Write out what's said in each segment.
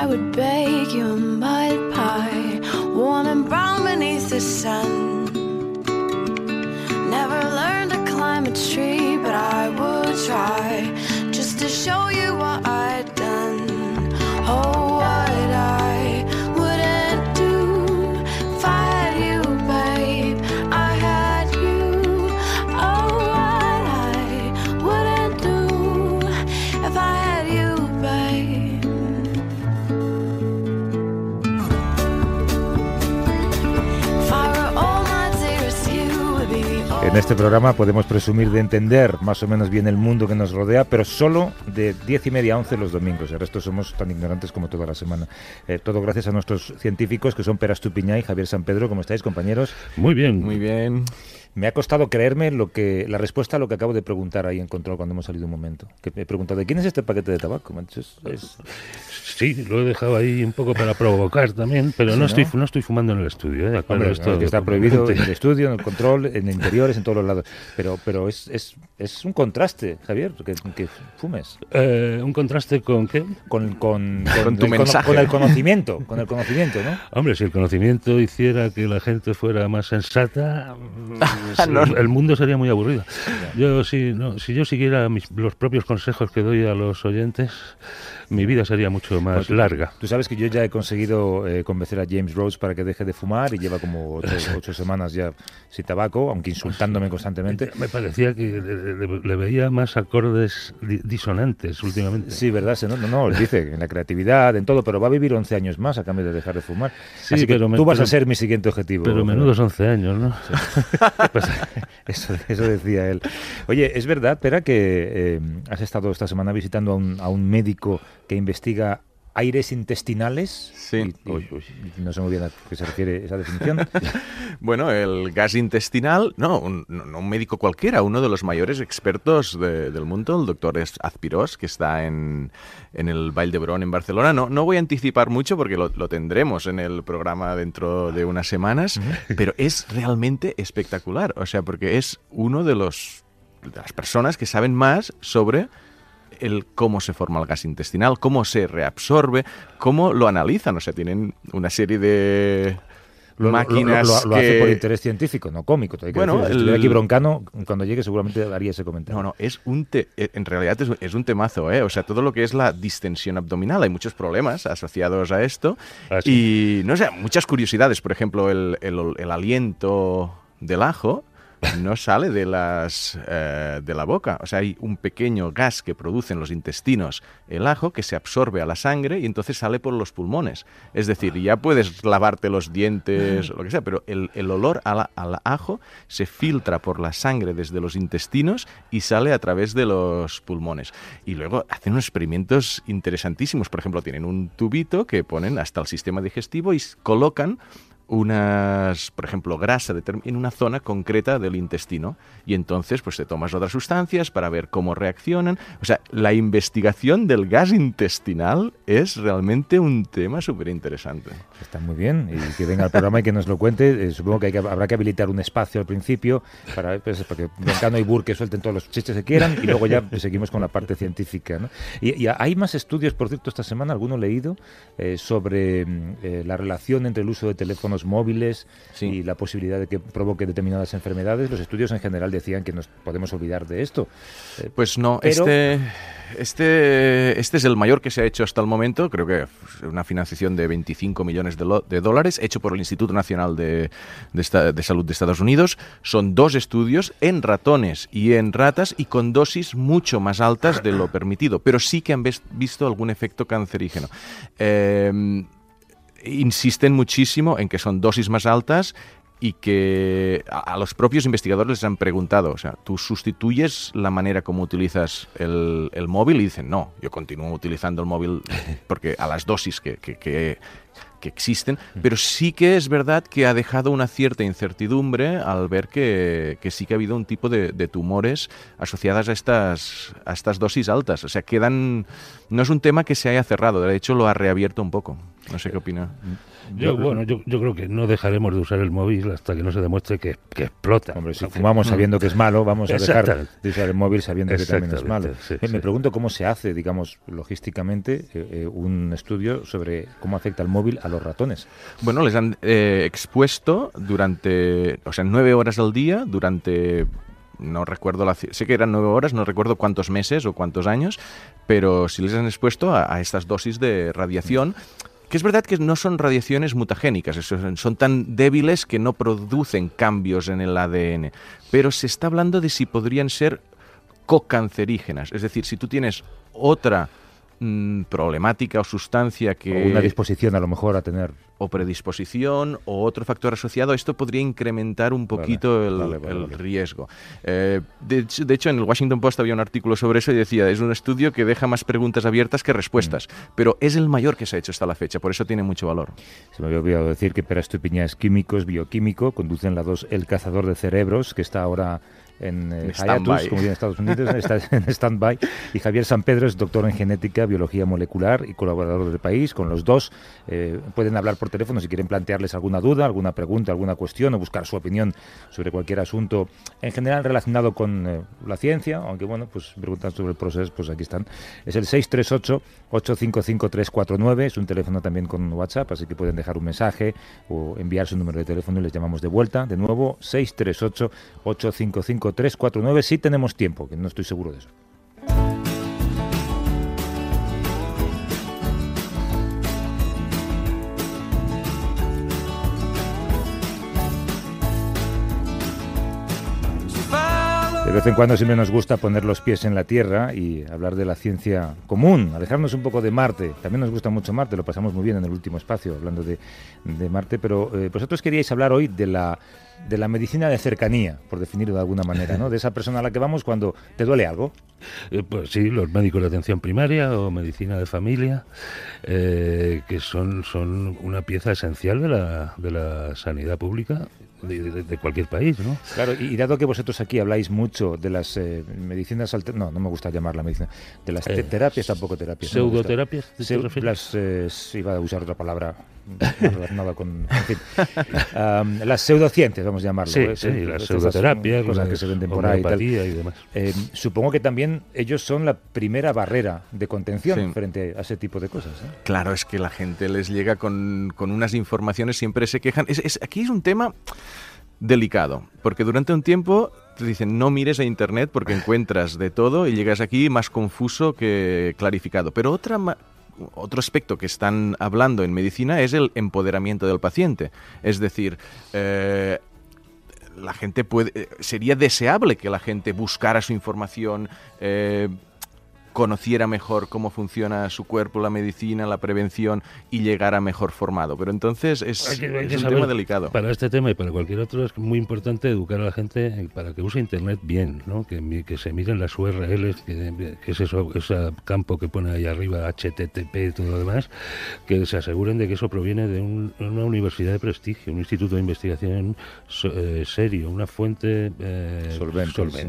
I would bake you a mud pie, warm and brown beneath the sun. Never learned to climb a tree, but I would try, just to show you what I'd done. Oh, what I wouldn't do if I had you, babe. I had you. Oh, what I wouldn't do if I had you, babe. If I were all my dearest, you would be the En este programa podemos presumir de entender más o menos bien el mundo que nos rodea, pero solo de 10:30 a 11 los domingos. El resto somos tan ignorantes como toda la semana. Todo gracias a nuestros científicos, que son Pere Estupiñán y Javier San Pedro. ¿Cómo estáis, compañeros? Muy bien. Muy bien. Me ha costado creerme la respuesta a lo que acabo de preguntar ahí en control cuando hemos salido un momento. Que me he preguntado, ¿de quién es este paquete de tabaco? Sí, lo he dejado ahí un poco para provocar también, pero Sí, no estoy fumando en el estudio. ¿De acuerdo? Hombre, Esto que está prohibido en el estudio, en el control, en interiores, en todos los lados. Pero es un contraste, Javier, que fumes. ¿Un contraste con qué? Con tu mensaje. Con el conocimiento, ¿no? Hombre, si el conocimiento hiciera que la gente fuera más sensata, No. el mundo sería muy aburrido. Si yo siguiera los propios consejos que doy a los oyentes, mi vida sería mucho más larga. Tú sabes que yo ya he conseguido convencer a James Rhodes para que deje de fumar y lleva como 8 semanas ya sin tabaco, aunque insultándome constantemente. Me parecía que le veía más acordes disonantes últimamente. Sí, ¿verdad? No, él dice en la creatividad, en todo, pero va a vivir 11 años más a cambio de dejar de fumar. Sí, así que tú vas a ser mi siguiente objetivo. Pero menudos 11 años, ¿no? Sí. Pues, eso decía él. Oye, ¿es verdad, Pera, que has estado esta semana visitando a un médico que investiga aires intestinales? Sí. Y no sé muy bien a qué se refiere esa definición. Bueno, el gas intestinal, no un médico cualquiera, uno de los mayores expertos del mundo, el doctor Azpirós, que está en el Vall d'Hebron, en Barcelona. No voy a anticipar mucho porque lo tendremos en el programa dentro de unas semanas, pero es realmente espectacular, o sea, porque es uno de las personas que saben más sobre cómo se forma el gas intestinal, cómo se reabsorbe, cómo lo analizan. O sea, tienen una serie de máquinas lo hace por interés científico, no cómico. Si estuviera aquí Broncano, cuando llegue seguramente haría ese comentario. No, en realidad es un temazo, ¿eh? O sea, todo lo que es la distensión abdominal. Hay muchos problemas asociados a esto. Sí. Y, no sé, muchas curiosidades. Por ejemplo, el aliento del ajo no sale de la boca. O sea, hay un pequeño gas que producen los intestinos, el ajo, que se absorbe a la sangre y entonces sale por los pulmones. Es decir, ya puedes lavarte los dientes o lo que sea, pero el olor al ajo se filtra por la sangre desde los intestinos y sale a través de los pulmones. Y luego hacen unos experimentos interesantísimos. Por ejemplo, tienen un tubito que ponen hasta el sistema digestivo y colocan por ejemplo, grasa en una zona concreta del intestino y entonces pues te tomas otras sustancias para ver cómo reaccionan. O sea, la investigación del gas intestinal es realmente un tema súper interesante. Está muy bien, y que venga al programa y que nos lo cuente. Supongo que habrá que habilitar un espacio al principio para que Broncano y Burke suelten todos los chistes que quieran y luego ya seguimos con la parte científica, ¿no? Y hay más estudios, por cierto, esta semana, alguno leído, sobre la relación entre el uso de teléfonos móviles y la posibilidad de que provoque determinadas enfermedades. Los estudios en general decían que nos podemos olvidar de esto. Pues no, pero este es el mayor que se ha hecho hasta el momento, creo que una financiación de 25 millones de dólares, hecho por el Instituto Nacional de Salud de Estados Unidos. Son 2 estudios en ratones y en ratas y con dosis mucho más altas de lo permitido, pero sí que han visto algún efecto cancerígeno. Insisten muchísimo en que son dosis más altas y que a los propios investigadores les han preguntado, o sea, ¿tú sustituyes la manera como utilizas el móvil? Y dicen, no, yo continúo utilizando el móvil porque a las dosis que que existen, pero sí que es verdad que ha dejado una cierta incertidumbre al ver que sí que ha habido un tipo de tumores asociadas a estas dosis altas. O sea, no es un tema que se haya cerrado, de hecho lo ha reabierto un poco. No sé qué opina. Yo creo que no dejaremos de usar el móvil hasta que no se demuestre que explota. Hombre, si fumamos sabiendo que es malo, vamos a dejar de usar el móvil sabiendo que también es malo. Sí, Me pregunto cómo se hace, digamos, logísticamente, un estudio sobre cómo afecta el móvil a los ratones. Bueno, les han expuesto durante, 9 horas al día, durante... No recuerdo, sé que eran 9 horas, no recuerdo cuántos meses o cuántos años, pero sí les han expuesto a estas dosis de radiación, que es verdad que no son radiaciones mutagénicas, son tan débiles que no producen cambios en el ADN, pero se está hablando de si podrían ser cocancerígenas, es decir, si tú tienes otra problemática o sustancia que... O una disposición a lo mejor a tener... O predisposición o otro factor asociado, esto podría incrementar un poquito el riesgo. De hecho, en el Washington Post había un artículo sobre eso y decía, es un estudio que deja más preguntas abiertas que respuestas, pero es el mayor que se ha hecho hasta la fecha, por eso tiene mucho valor. Se me había olvidado decir que Pere Estupiñán es químico, es bioquímico, conduce en la 2 El Cazador de Cerebros, que está ahora en hiatus, como en Estados Unidos, está en stand-by, y Javier San Pedro es doctor en genética, biología molecular y colaborador del País. Con los dos pueden hablar por teléfono si quieren plantearles alguna duda, alguna pregunta, alguna cuestión o buscar su opinión sobre cualquier asunto en general relacionado con la ciencia, aunque bueno, pues preguntan sobre el proceso, pues aquí están. Es el 638-855-349, es un teléfono también con WhatsApp, así que pueden dejar un mensaje o enviar su número de teléfono y les llamamos de vuelta. De nuevo, 638-855-349, si tenemos tiempo, que no estoy seguro de eso. De vez en cuando siempre nos gusta poner los pies en la tierra y hablar de la ciencia común, alejarnos un poco de Marte. También nos gusta mucho Marte, lo pasamos muy bien en el último espacio hablando de Marte, pero vosotros queríais hablar hoy de la medicina de cercanía, por definirlo de alguna manera, ¿no? De esa persona a la que vamos cuando te duele algo. Pues sí, los médicos de atención primaria o medicina de familia, que son una pieza esencial de la sanidad pública de cualquier país, ¿no? Claro, y dado que vosotros aquí habláis mucho de las medicinas no me gusta llamarla medicina, de las terapias, tampoco terapias. ¿Pseudoterapias? Iba a usar otra palabra relacionada con... En fin, las pseudociencias, vamos a llamarlo. Sí, las pseudoterapias, cosas que se venden por ahí y demás. Supongo que también ellos son la primera barrera de contención frente a ese tipo de cosas, ¿eh? Claro, es que la gente les llega con unas informaciones, siempre se quejan. Aquí es un tema delicado, porque durante un tiempo te dicen no mires a internet porque encuentras de todo y llegas aquí más confuso que clarificado. Pero otro aspecto que están hablando en medicina es el empoderamiento del paciente. Es decir, la gente sería deseable que la gente buscara su información, conociera mejor cómo funciona su cuerpo, la medicina, la prevención y llegara mejor formado. Pero entonces es un tema delicado. Para este tema y para cualquier otro es muy importante educar a la gente para que use Internet bien, ¿no? Que se miren las URLs, que es ese campo que pone ahí arriba, HTTP y todo lo demás, que se aseguren de que eso proviene de una universidad de prestigio, un instituto de investigación serio, una fuente solvente. Sí.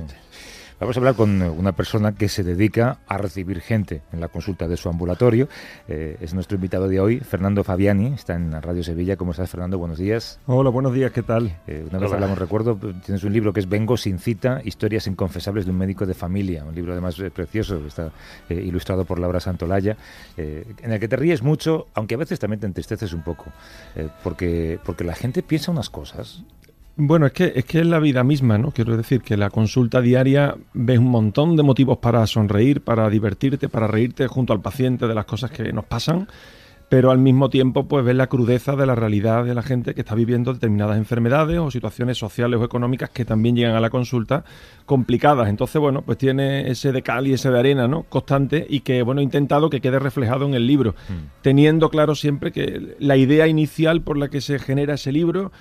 Vamos a hablar con una persona que se dedica a recibir gente en la consulta de su ambulatorio. Es nuestro invitado de hoy, Fernando Fabiani, está en Radio Sevilla. ¿Cómo estás, Fernando? Buenos días. Hola, buenos días, ¿qué tal? Una vez hablamos, recuerdo, tienes un libro que es Vengo sin cita, historias inconfesables de un médico de familia. Un libro además precioso, está ilustrado por Laura Santolaya, en el que te ríes mucho, aunque a veces también te entristeces un poco, porque la gente piensa unas cosas. Bueno, es que es la vida misma, ¿no? Quiero decir que la consulta diaria ves un montón de motivos para sonreír, para divertirte, para reírte junto al paciente de las cosas que nos pasan, pero al mismo tiempo pues ves la crudeza de la realidad de la gente que está viviendo determinadas enfermedades o situaciones sociales o económicas que también llegan a la consulta complicadas. Entonces, bueno, pues tiene ese de cal y ese de arena, ¿no? Constante, y que, bueno, he intentado que quede reflejado en el libro, teniendo claro siempre que la idea inicial por la que se genera ese libro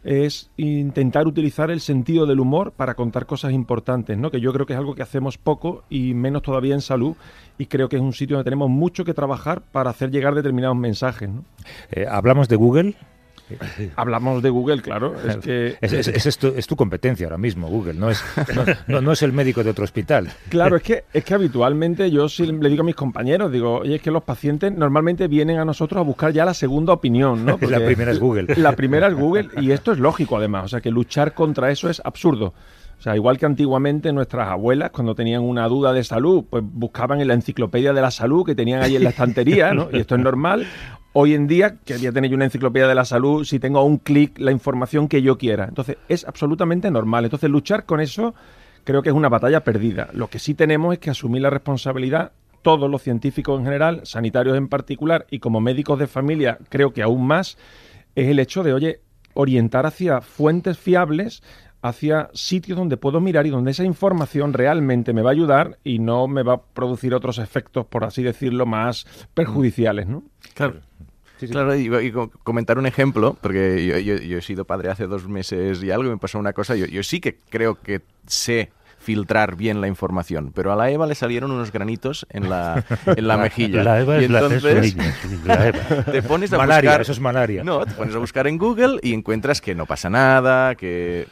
es intentar utilizar el sentido del humor para contar cosas importantes, ¿no? Que yo creo que es algo que hacemos poco y menos todavía en salud, y creo que es un sitio donde tenemos mucho que trabajar para hacer llegar determinados mensajes, ¿no? ¿Hablamos de Google? Hablamos de Google, claro. Es que es tu competencia ahora mismo, Google. No es el médico de otro hospital. Claro, es que habitualmente yo sí le digo a mis compañeros, digo, oye, es que los pacientes normalmente vienen a nosotros a buscar ya la segunda opinión, ¿no? Porque la primera es Google. La primera es Google, y esto es lógico además. O sea, que luchar contra eso es absurdo. O sea, igual que antiguamente nuestras abuelas, cuando tenían una duda de salud, pues buscaban en la enciclopedia de la salud que tenían ahí en la estantería, ¿no? Y esto es normal. Hoy en día, que ya tenéis una enciclopedia de la salud, si tengo a un clic la información que yo quiera. Entonces, es absolutamente normal. Entonces, luchar con eso creo que es una batalla perdida. Lo que sí tenemos es que asumir la responsabilidad, todos los científicos en general, sanitarios en particular, y como médicos de familia, creo que aún más, es el hecho de, oye, orientar hacia fuentes fiables, hacia sitios donde puedo mirar y donde esa información realmente me va a ayudar y no me va a producir otros efectos, por así decirlo, más perjudiciales, ¿no? Claro. Sí. Claro, y comentar un ejemplo, porque yo he sido padre hace 2 meses y algo, y me pasó una cosa. Yo sí que creo que sé filtrar bien la información, pero a la Eva le salieron unos granitos en la mejilla. La Eva y es entonces la Eva. te pones a malaria, buscar... eso es malaria. No, te pones a buscar en Google y encuentras que no pasa nada, que...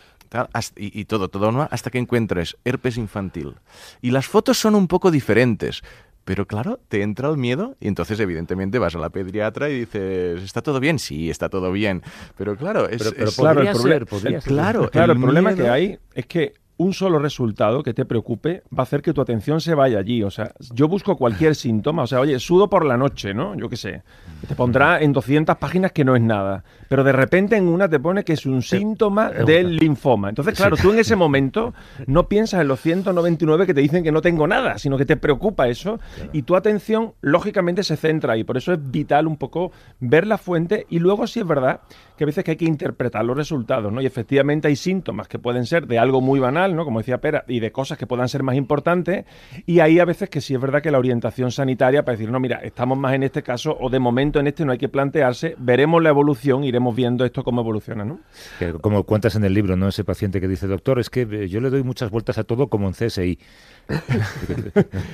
Y todo, ¿no? Hasta que encuentres herpes infantil. Y las fotos son un poco diferentes. Pero claro, te entra el miedo y entonces evidentemente vas a la pediatra y dices, ¿está todo bien? Sí, está todo bien. Pero claro, podría ser. Claro, el problema que hay es que un solo resultado que te preocupe va a hacer que tu atención se vaya allí. O sea, yo busco cualquier síntoma. O sea, oye, sudo por la noche, ¿no? Yo qué sé. Te pondrá en 200 páginas que no es nada. Pero de repente en una te pone que es un síntoma del linfoma. Entonces, claro, tú en ese momento no piensas en los 199 que te dicen que no tengo nada, sino que te preocupa eso. Claro. Y tu atención, lógicamente, se centra ahí. Por eso es vital un poco ver la fuente. Y luego sí es verdad que a veces que hay que interpretar los resultados, ¿no? Y efectivamente hay síntomas que pueden ser de algo muy banal, ¿no? Como decía Pera, y de cosas que puedan ser más importantes, y ahí a veces que sí es verdad que la orientación sanitaria para decir, no, mira, estamos más en este caso, o de momento en este no hay que plantearse, veremos la evolución, iremos viendo esto cómo evoluciona, ¿no? Que como cuentas en el libro, ¿no? Ese paciente que dice, doctor, es que yo le doy muchas vueltas a todo como en CSI.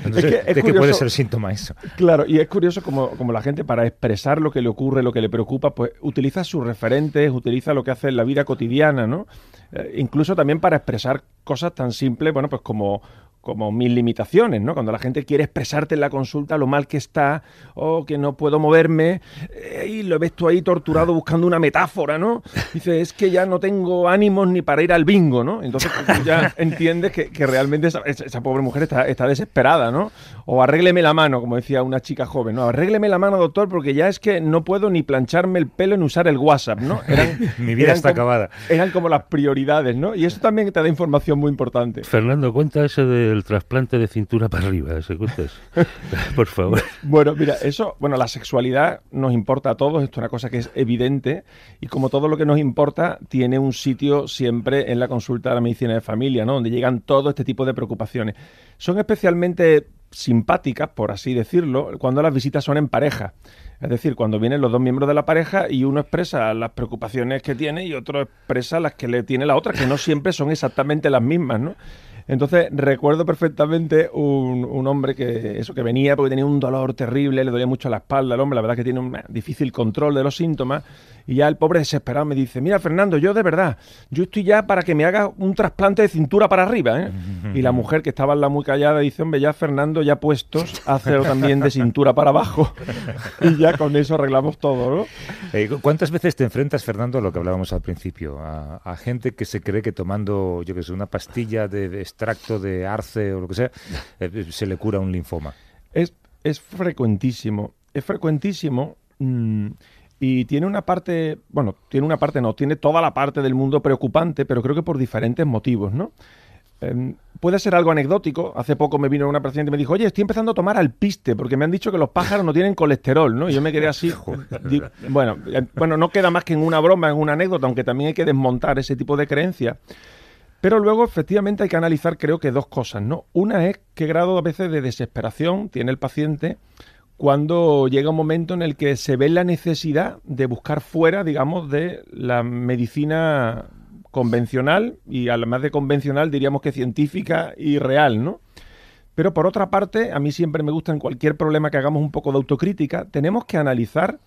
Entonces, ¿de qué puede ser síntoma eso? Claro, y es curioso como la gente, para expresar lo que le ocurre, lo que le preocupa, pues utiliza sus referentes, utiliza lo que hace en la vida cotidiana, ¿no? Incluso también para expresar cosas tan simples, bueno, pues como mis limitaciones, ¿no? Cuando la gente quiere expresarte en la consulta lo mal que está, o que no puedo moverme, y lo ves tú ahí torturado buscando una metáfora, ¿no? Dice, es que ya no tengo ánimos ni para ir al bingo, ¿no? Entonces pues, tú ya entiendes que realmente esa pobre mujer está desesperada, ¿no? O arrégleme la mano, como decía una chica joven, ¿no? Arrégleme la mano, doctor, porque ya es que no puedo ni plancharme el pelo ni usar el WhatsApp, ¿no? Mi vida está acabada. Eran como las prioridades, ¿no? Y eso también te da información muy importante. Fernando, cuenta ese del trasplante de cintura para arriba, ¿se cuentas? Por favor. Bueno, mira, la sexualidad nos importa a todos, esto es una cosa que es evidente, y como todo lo que nos importa, tiene un sitio siempre en la consulta de la medicina de familia, ¿no? Donde llegan todo este tipo de preocupaciones. Son especialmente simpáticas, por así decirlo, cuando las visitas son en pareja. Es decir, cuando vienen los 2 miembros de la pareja y uno expresa las preocupaciones que tiene y otro expresa las que le tiene la otra, que no siempre son exactamente las mismas, ¿no? Entonces, recuerdo perfectamente un hombre que venía porque tenía un dolor terrible, le dolía mucho la espalda al hombre, la verdad que tiene un difícil control de los síntomas, y ya el pobre desesperado me dice, mira, Fernando, yo estoy ya para que me hagas un trasplante de cintura para arriba, ¿eh? Y la mujer, que estaba al lado muy callada, dice, hombre, ya Fernando, ya puestos, hazlo también de cintura para abajo, y ya con eso arreglamos todo, ¿no? ¿Cuántas veces te enfrentas, Fernando, a lo que hablábamos al principio, a gente que se cree que tomando, yo qué sé, una pastilla de extracto de arce o lo que sea, se le cura un linfoma? Es frecuentísimo, y tiene toda la parte del mundo preocupante, pero creo que por diferentes motivos, ¿no? Puede ser algo anecdótico. Hace poco me vino una paciente y me dijo, oye, estoy empezando a tomar alpiste porque me han dicho que los pájaros no tienen colesterol, ¿no? Y yo me quedé así. Bueno, no queda más que en una broma, en una anécdota, aunque también hay que desmontar ese tipo de creencias. Pero luego, efectivamente, hay que analizar, creo que 2 cosas, ¿no? Una es qué grado a veces de desesperación tiene el paciente cuando llega un momento en el que se ve la necesidad de buscar fuera, digamos, de la medicina convencional, y además de convencional diríamos que científica y real, ¿no? Pero por otra parte, a mí siempre me gusta en cualquier problema que hagamos un poco de autocrítica, tenemos que analizar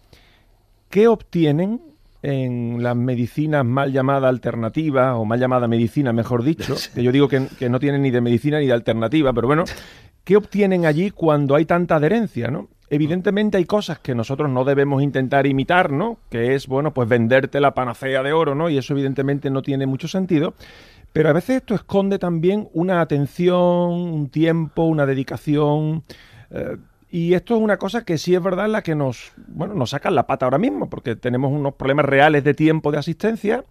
qué obtienen en las medicinas mal llamadas alternativas, o mal llamada medicina, mejor dicho, que yo digo que no tienen ni de medicina ni de alternativa, pero bueno, ¿qué obtienen allí cuando hay tanta adherencia, ¿no? Evidentemente hay cosas que nosotros no debemos intentar imitar, ¿no? Que es, bueno, pues venderte la panacea de oro, ¿no? Y eso evidentemente no tiene mucho sentido. Pero a veces esto esconde también una atención, un tiempo, una dedicación. Y esto es una cosa que sí es verdad en la que nos sacan la pata ahora mismo, porque tenemos unos problemas reales de tiempo de asistencia,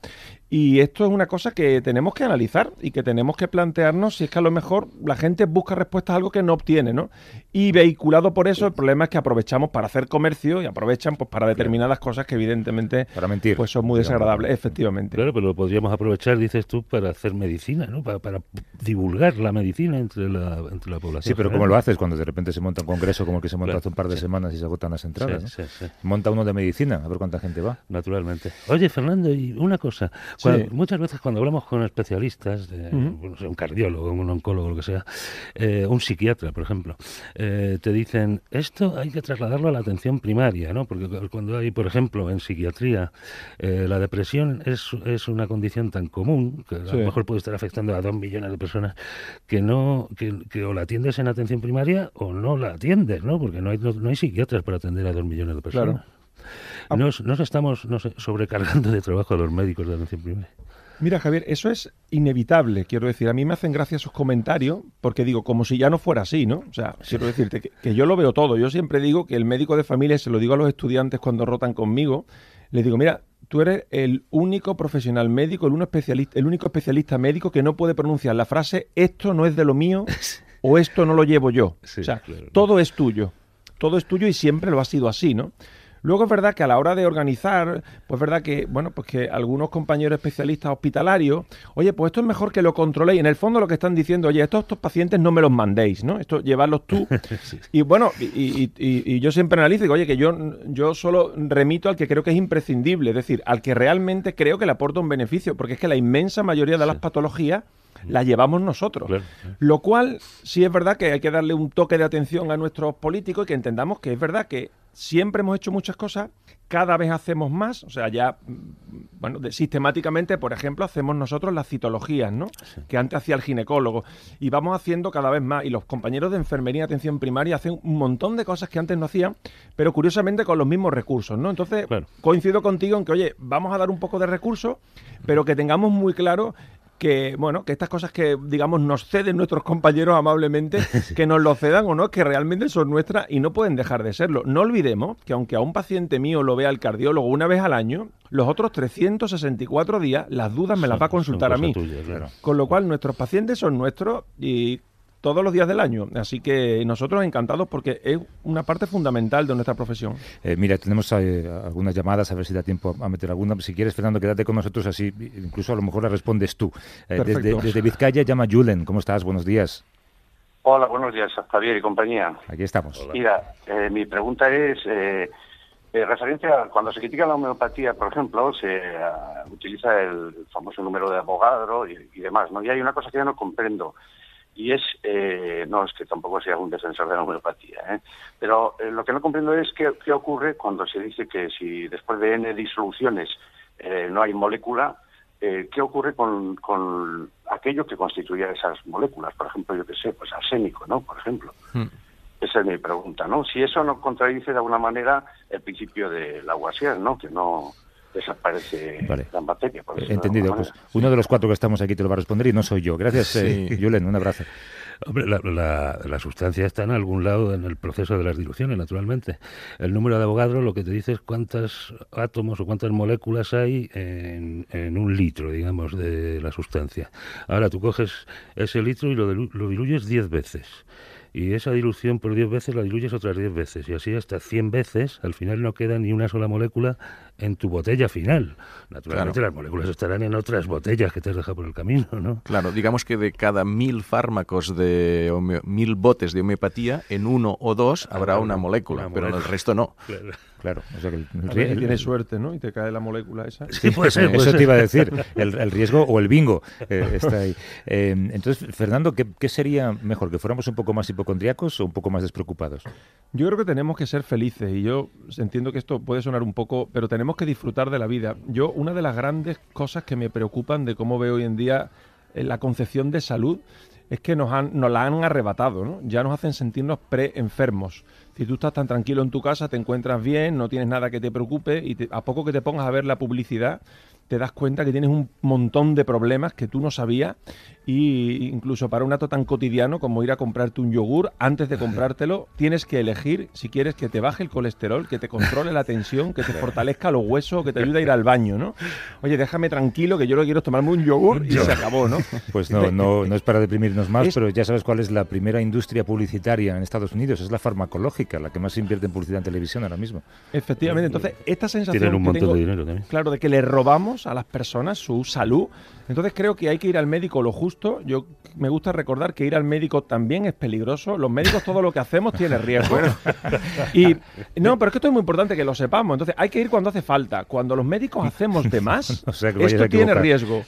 y esto es una cosa que tenemos que analizar y que tenemos que plantearnos si es que a lo mejor la gente busca respuestas a algo que no obtiene, ¿no? Y vehiculado por eso, el problema es que aprovechamos para hacer comercio y aprovechan pues para determinadas cosas que evidentemente para mentir, pues son muy desagradables, efectivamente. Claro, pero lo podríamos aprovechar, dices tú, para hacer medicina, ¿no? Para divulgar la medicina entre la población. Sí, pero ¿cómo lo haces cuando de repente se monta un congreso como el que se montó hace un par de semanas y se agotan las entradas? Sí, ¿no? sí. Monta uno de medicina, a ver cuánta gente va. Naturalmente. Oye, Fernando, y una cosa. Muchas veces cuando hablamos con especialistas, no sé, un cardiólogo, un oncólogo, lo que sea, un psiquiatra, por ejemplo, te dicen, esto hay que trasladarlo a la atención primaria, ¿no? Porque cuando hay, por ejemplo, en psiquiatría, la depresión es una condición tan común, que a lo mejor puede estar afectando a 2 millones de personas, que o la atiendes en atención primaria o no la atiendes, ¿no? Porque no hay psiquiatras para atender a 2 millones de personas. Claro. Nos estamos sobrecargando de trabajo a los médicos de atención primaria. Mira, Javier, eso es inevitable, quiero decir. A mí me hacen gracia esos comentarios porque digo, como si ya no fuera así, ¿no? O sea, quiero decirte que yo lo veo todo. Yo siempre digo que el médico de familia, se lo digo a los estudiantes cuando rotan conmigo, les digo, mira, tú eres el único profesional médico, el único especialista médico que no puede pronunciar la frase, esto no es de lo mío o esto no lo llevo yo. Sí, o sea, claro, todo es tuyo. Todo es tuyo y siempre lo ha sido así, ¿no? Luego es verdad que a la hora de organizar, pues es verdad que, bueno, pues que algunos compañeros especialistas hospitalarios, oye, pues esto es mejor que lo controléis. En el fondo lo que están diciendo, oye, estos pacientes no me los mandéis, ¿no? Esto llevarlos tú. Sí. Y bueno, y yo siempre analizo y digo, oye, que yo solo remito al que creo que es imprescindible, es decir, al que realmente creo que le aporta un beneficio, porque es que la inmensa mayoría de las patologías la llevamos nosotros. Claro. Lo cual sí es verdad que hay que darle un toque de atención a nuestros políticos y que entendamos que es verdad que siempre hemos hecho muchas cosas, cada vez hacemos más, o sea, ya, bueno, sistemáticamente, por ejemplo, hacemos nosotros las citologías, ¿no? Sí. Que antes hacía el ginecólogo, y vamos haciendo cada vez más, y los compañeros de enfermería y atención primaria hacen un montón de cosas que antes no hacían, pero curiosamente con los mismos recursos, ¿no? Entonces, claro, coincido contigo en que, oye, vamos a dar un poco de recursos, pero que tengamos muy claro que, bueno, que estas cosas que, digamos, nos ceden nuestros compañeros amablemente, que nos lo cedan o no, que realmente son nuestras y no pueden dejar de serlo. No olvidemos que aunque a un paciente mío lo vea el cardiólogo una vez al año, los otros 364 días las dudas me las va a consultar a mí. Tuya, claro. Con lo cual nuestros pacientes son nuestros y todos los días del año. Así que nosotros encantados porque es una parte fundamental de nuestra profesión. Mira, tenemos algunas llamadas, a ver si da tiempo a meter alguna. Si quieres, Fernando, quédate con nosotros así, incluso a lo mejor la respondes tú. Desde Vizcaya llama Julen. ¿Cómo estás? Buenos días. Hola, buenos días, Javier y compañía. Aquí estamos. Hola. Mira, mi pregunta es, referencia, cuando se critica la homeopatía, por ejemplo, se utiliza el famoso número de Avogadro y demás, ¿no? Y hay una cosa que yo no comprendo. Y es, no es que tampoco sea un defensor de la homeopatía, pero lo que no comprendo es qué ocurre cuando se dice que si después de N disoluciones no hay molécula, qué ocurre con aquello que constituye esas moléculas, por ejemplo, yo qué sé, pues arsénico, ¿no? Por ejemplo. Esa es mi pregunta, ¿no? Si eso no contradice de alguna manera el principio de Lavoisier, ¿no? Que no desaparece la materia. Por entendido. Pues uno de los 4 que estamos aquí te lo va a responder y no soy yo. Gracias, Julen. Un abrazo. Hombre, la sustancia está en algún lado en el proceso de las diluciones, naturalmente. El número de Avogadro lo que te dice es cuántos átomos o cuántas moléculas hay en un litro, digamos, de la sustancia. Ahora tú coges ese litro y lo diluyes 10 veces. y esa dilución por 10 veces la diluyes otras 10 veces, y así hasta 100 veces, al final no queda ni una sola molécula en tu botella final. Naturalmente las moléculas estarán en otras botellas que te has dejado por el camino, ¿no? Claro, digamos que de cada 1000 fármacos 1000 botes de homeopatía, en 1 o 2 habrá una molécula, pero en el resto no. Claro, o sea que a ver si tienes suerte, ¿no? Y te cae la molécula esa. Sí, puede ser. Eso te iba a decir, el riesgo o el bingo está ahí. Entonces, Fernando, ¿qué sería mejor? ¿Que fuéramos un poco más hipocondríacos o un poco más despreocupados? Yo creo que tenemos que ser felices, y yo entiendo que esto puede sonar un poco, pero tenemos que disfrutar de la vida. Yo, una de las grandes cosas que me preocupan de cómo veo hoy en día la concepción de salud es que nos la han arrebatado, ¿no? Ya nos hacen sentirnos pre-enfermos. Si tú estás tan tranquilo en tu casa, te encuentras bien, no tienes nada que te preocupe, y a poco que te pongas a ver la publicidad, te das cuenta que tienes un montón de problemas que tú no sabías, y incluso para un acto tan cotidiano como ir a comprarte un yogur, antes de comprártelo tienes que elegir si quieres que te baje el colesterol, que te controle la tensión, que te fortalezca los huesos, que te ayude a ir al baño, ¿no? Oye, déjame tranquilo, que yo lo que quiero es tomarme un yogur y se acabó, ¿no? Pues no es para deprimirnos más, pero ya sabes cuál es la primera industria publicitaria en Estados Unidos, es la farmacológica, la que más invierte en publicidad en televisión ahora mismo. Efectivamente, entonces esta sensación tienen un que montón tengo, de dinero también. claro, de que le robamos a las personas su salud. Entonces creo que hay que ir al médico lo justo. Yo me gusta recordar que ir al médico también es peligroso. Los médicos, todo lo que hacemos tiene riesgo. Y no, pero es que esto es muy importante que lo sepamos. Entonces hay que ir cuando hace falta. Cuando los médicos hacemos de más, O sea, que vayas esto a tiene equivocar. riesgo.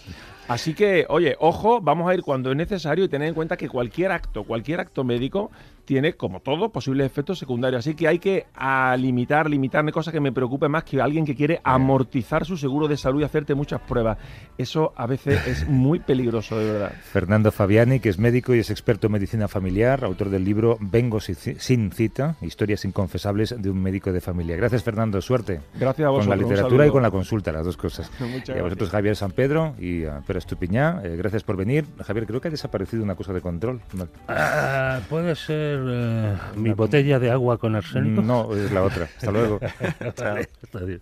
Así que, oye, ojo, vamos a ir cuando es necesario y tener en cuenta que cualquier acto médico tiene, como todo, posibles efectos secundarios. Así que hay que limitarme, cosas que me preocupe más que alguien que quiere amortizar su seguro de salud y hacerte muchas pruebas. Eso a veces es muy peligroso, de verdad. Fernando Fabiani, que es médico y es experto en medicina familiar, autor del libro Vengo sin cita, historias inconfesables de un médico de familia. Gracias, Fernando, suerte. Gracias a Con vosotros. la un literatura y saludo. con la consulta, las dos cosas. Muchas Y a vosotros, gracias. Javier San Pedro y a Pere Estupiñá, gracias por venir. Javier, creo que ha desaparecido una cosa de control. ¿Puede ser mi botella de agua con arsénico? No, es la otra. Hasta luego. Vale, está bien.